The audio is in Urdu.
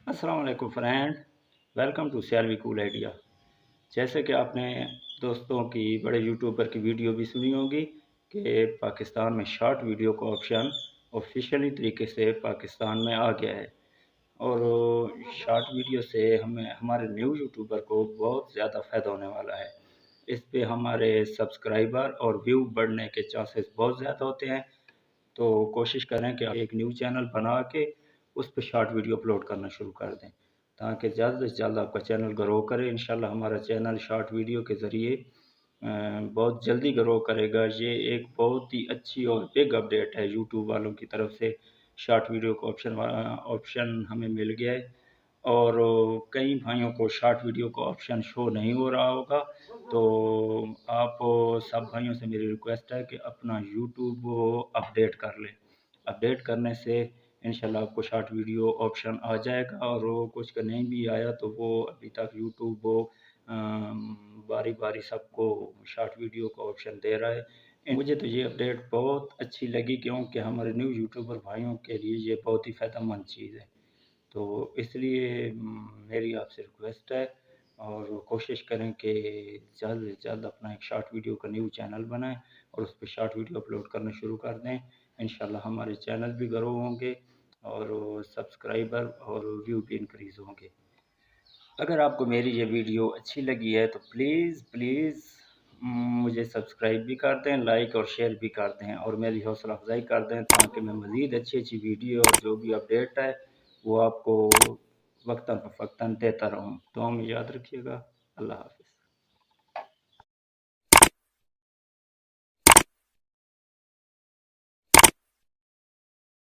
السلام علیکم friend, welcome to Sialvi cool idea. جیسے کہ آپ نے دوستوں کی بڑے یوٹیوبر کی ویڈیو بھی سنی ہوگی کہ پاکستان میں شارٹ ویڈیو کا آپشن آفیشیلی طریقے سے پاکستان میں آ گیا ہے، اور شارٹ ویڈیو سے ہمارے نیو یوٹیوبر کو بہت زیادہ فائدہ ہونے والا ہے۔ اس پہ ہمارے سبسکرائبر اور ویو بڑھنے کے چانسز بہت زیادہ ہوتے ہیں، تو کوشش کریں کہ ایک نیو چینل بنا کے اس پہ شارٹ ویڈیو اپلوڈ کرنا شروع کر دیں، تاکہ جلد سے جلد آپ کا چینل گرو کرے۔ انشاءاللہ ہمارا چینل شارٹ ویڈیو کے ذریعے بہت جلدی گرو کرے گا۔ یہ ایک بہت ہی اچھی اور بگ اپڈیٹ ہے یوٹیوب والوں کی طرف سے، شارٹ ویڈیو کا آپشن ہمیں مل گیا ہے، اور کئی بھائیوں کو شارٹ ویڈیو کا آپشن شو نہیں ہو رہا ہوگا، تو آپ سب بھائیوں سے میری ریکویسٹ ہے کہ اپنا یوٹیوب اپڈیٹ کر لیں۔ اپڈیٹ کرنے سے انشاءاللہ آپ کو شارٹ ویڈیو آپشن آ جائے گا، اور وہ کچھ کا نہیں بھی آیا تو وہ ابھی تک یوٹیوب باری باری سب کو شارٹ ویڈیو کا آپشن دے رہا ہے۔ مجھے تو یہ اپڈیٹ بہت اچھی لگی، کیونکہ ہمارے نیو یوٹیوبر بھائیوں کے لیے یہ بہت ہی فائدہ مند چیز ہے، تو اس لیے میری آپ سے ریکویسٹ ہے، اور کوشش کریں کہ جلد سے جلد اپنا ایک شارٹ ویڈیو کا نیو چینل بنائیں اور اس پہ شارٹ ویڈیو اپلوڈ کرنا شروع کر دیں۔ انشاءاللہ ہمارے چینل بھی گرو ہوں گے، اور سبسکرائبر اور ویو بھی انکریز ہوں گے۔ اگر آپ کو میری یہ ویڈیو اچھی لگی ہے تو پلیز مجھے سبسکرائب بھی کر دیں، لائک اور شیئر بھی کر دیں، اور میری حوصلہ افزائی کر دیں، تاکہ میں مزید اچھی ویڈیو اور جو بھی اپڈیٹ ہے وہ آپ کو وقتاً فوقتاً دیتا رہوں۔ تو ہم یاد رکھیے گا۔ اللہ حافظ۔